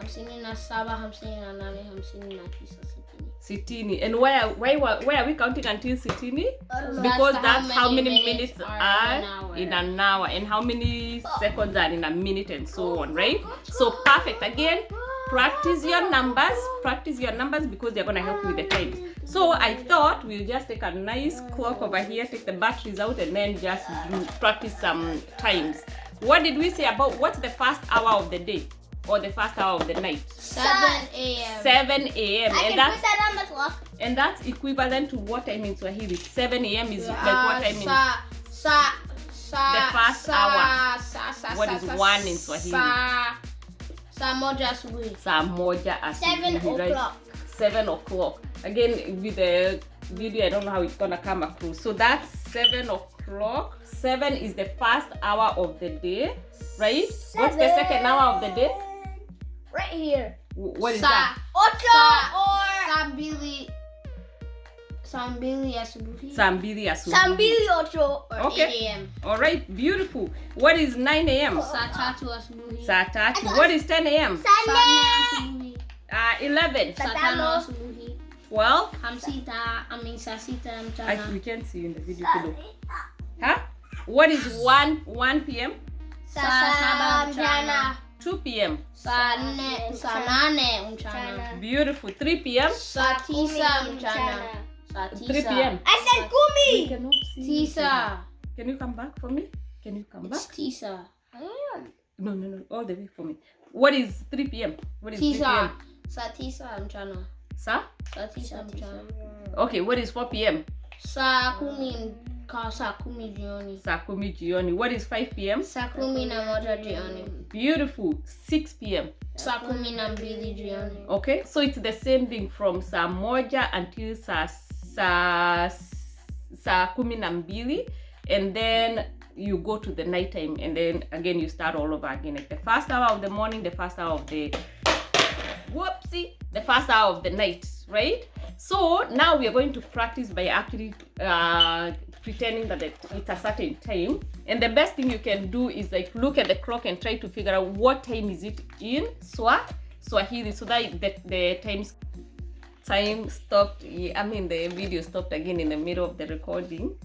57, 58, 59, 60. Sitini. And why are we counting until sitini? Because that's how many minutes are in an hour and how many seconds are in a minute and so on, right? So perfect. Again, practice your numbers because they're gonna help you with the times. So I thought we'll just take a nice clock over here, take the batteries out, and then just practice some times. What did we say about what's the first hour of the day or the first hour of the night? 7 a.m. 7 a.m. I can put that on the clock. And that's equivalent to what time in Swahili? 7 a.m. is like what time in the first hour. What is 1 in Swahili? Saa moja asubuhi. Saa moja asubuhi, 7 right? o'clock. 7 o'clock. Again, with the video, I don't know how it's gonna come across. So that's 7 o'clock. 7 is the first hour of the day, right? What's the second hour of the day? Right here. What is that? Sambili asubuhi. Sambili asubuhi. Sambili ocho. Or Okay. 8 a.m. All right, beautiful. What is 9 a.m.? Saa tatu asubuhi. Saa tatu. What is 10 a.m.? Saa nne asubuhi. 11. Saa tano asubuhi. 12. Saa sita mchana. We can't see you in the video. Huh? What is 1 p.m.? Saa saba mchana. 2 p.m. Saa nane mchana. Beautiful. 3 p.m. Saa tisa mchana. Saa 3 p.m. I said kumi. Cannot see. Tisa. Can you come back for me? Can you come back? It's tisa. No. All the way for me. What is 3 p.m.? What is 3 Tisa. p.m.? Saa tisa mchana. Sa? Saa tisa mchana. Okay, what is 4 p.m.? Saa kumi jioni. Saa kumi jioni. What is 5 p.m.? Saa 11 jioni. Beautiful. 6 p.m. Saa 12 jioni. Okay, so it's the same thing from saa moja until saa kumi na mbili, and then you go to the night time, and then again you start all over again. Like the first hour of the morning, the first hour of the the first hour of the night, right? So now we are going to practice by actually pretending that it's a certain time, and the best thing you can do is like look at the clock and try to figure out what time is it in Swahili, so that the time stopped. I mean, the video stopped again in the middle of the recording.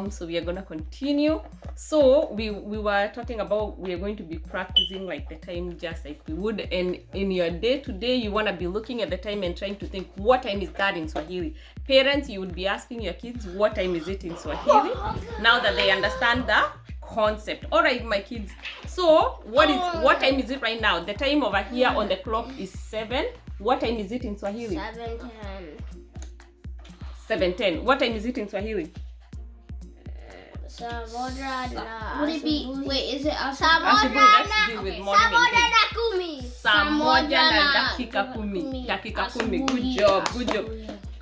So we are gonna continue. So we were talking about we are going to be practicing like the time just like we would, and in your day to day you want to be looking at the time and trying to think what time is that in Swahili. Parents, you would be asking your kids what time is it in Swahili now that they understand the concept. All right, my kids, so what time is it right now? The time over here on the clock is 7. What time is it in Swahili? 7:10. 7:10. What time is it in Swahili? Would it be? Wait, is it Asubuhi, let's deal with morning and day. Saa moja na dakika kumi. Dakika kumi. Good job.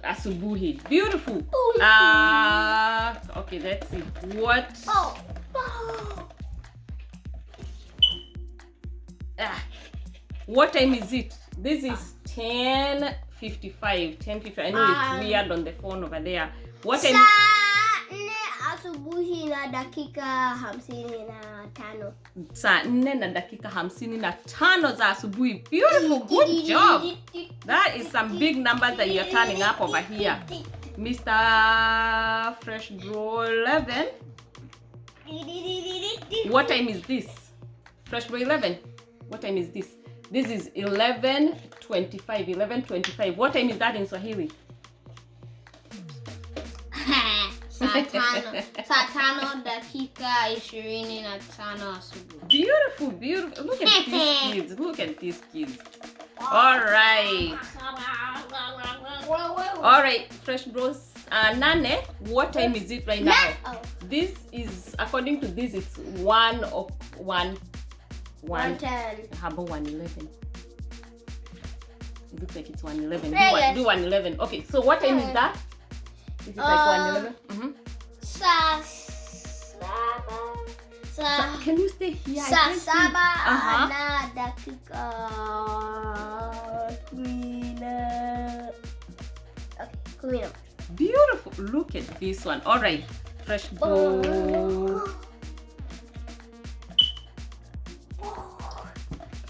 Asubuhi. Beautiful. Okay, let's see. What time is it? This is 10:55. 10:55. I know it's weird on the phone over there. What time? Asubuhi na dakika 55. Saa 4 na dakika 55 za asubuhi. Beautiful. Good job. That is some big numbers that you're turning up over here. Mr. Fresh Bro 11. What time is this? Fresh Bro 11. What time is this? This is 11:25. 11:25. What time is that in Swahili? Saa tano dakika 25 asubuhi. Beautiful. Look at these kids. All right, Fresh Bros. Nane, what time is it right now? This is, according to this, it's 1:10. How about 1:11? It looks like it's 1:11. Do 1:11. Okay, so what time is that? Is it like 1:11? Can you stay here? Saa saba na dakika 10. Beautiful. Look at this one. All right, Fresh Bro.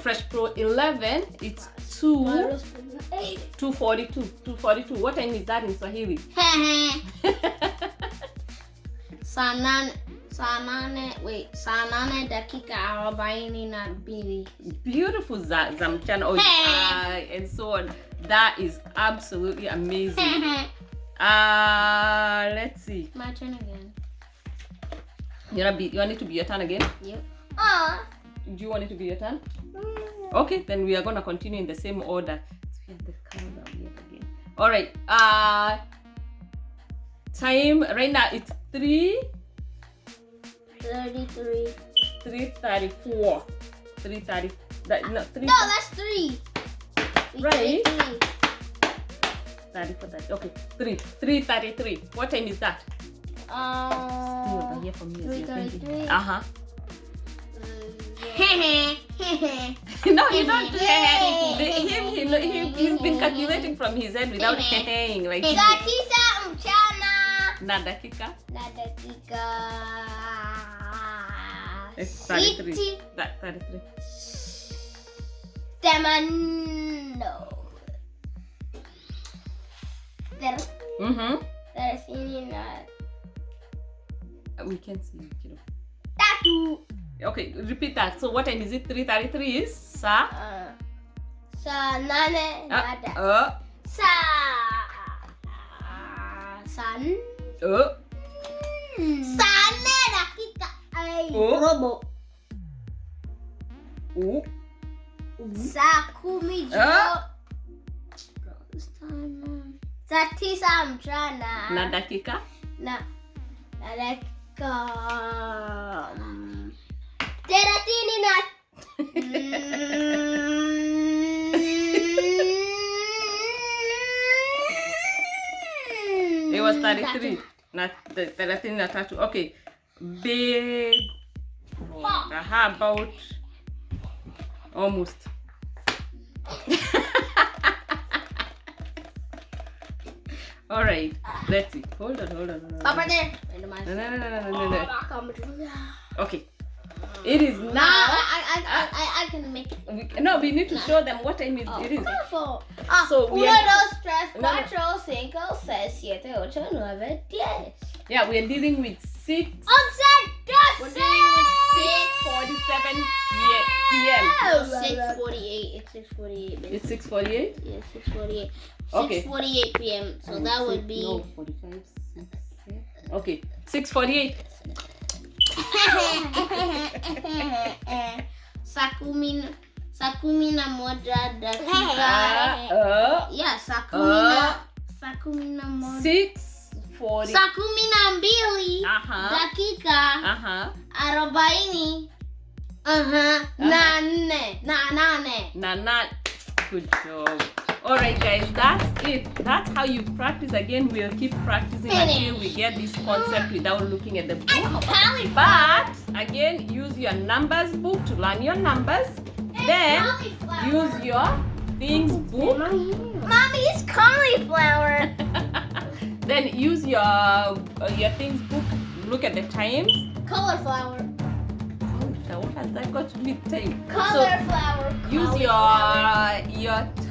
Fresh Pro 11, it's 2:42. 2:42. What time is that in Swahili? Saa nane dakika 42. Beautiful za mchana. And so on. That is absolutely amazing. Let's see. My turn again. You want it to be your turn again? Yep. Do you want it to be your turn? Okay, then we are gonna continue in the same order. The colors are weird again. All right. Time right now it's 3:33. 3:34. 3:30. No, that's 3. Right. 34. Okay. 3:33. What time is that? Stay over here for me. 3:33. No, you don't. He's been calculating from his head without hang like. Saa 9 mchana. Na dakika. It's 33. That 33. We can see you. Okay, repeat that. So what time is it? 3:33 is sa. Saa 8 nada. Saa 4 dakika. Robo. Saa 10 jioni. Saa 9 mchana. Na dakika. Na dakika 30 na It was 33. Not 33. Okay. Big. How about almost? All right. Let's see. Hold on. Papa there. No. Okay. It is now. I can make it. No, we need to show them what time it is. So we are, 1, 2, 3, 4, 5, 6, 7, 8, 9, 10. yeah, we are dealing with 6. We're dealing with 6:47 p.m. 6:48. It's 6:48. It's 6:48. Yeah, 6:48. Okay. 6:48 p.m. So that would be. No, 45. 6. Okay, 6:48. Saa kumi na moja dakika. Yeah, saa kumi na moja. 6:40. Saa 12 dakika 40. Na. Good job. All right, guys, that's it. That's how you practice. Again, we'll keep practicing until we get this concept without looking at the book. But again, use your numbers book to learn your numbers. Then use your things book. Mommy, it's cauliflower. Then use your things book. Look at the times. Cauliflower. What has that got to do with time? Cauliflower. Use your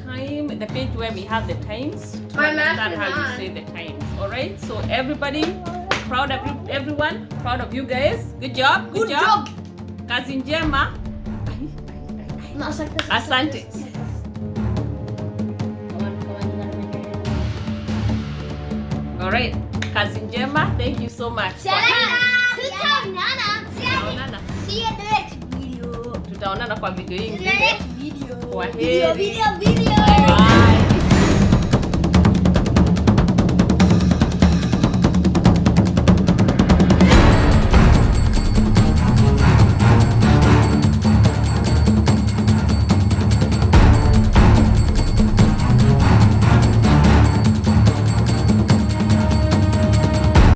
time, the page where we have the times to understand how you say the times. All right. So everybody, proud of everyone, proud of you guys. Good job. Good job. Kazi njema. Asante. All right. Kazi njema. Thank you so much. See you in the next video. Tutaonana kwa video In the ingine. next video. Kwaheri. Video. Bye.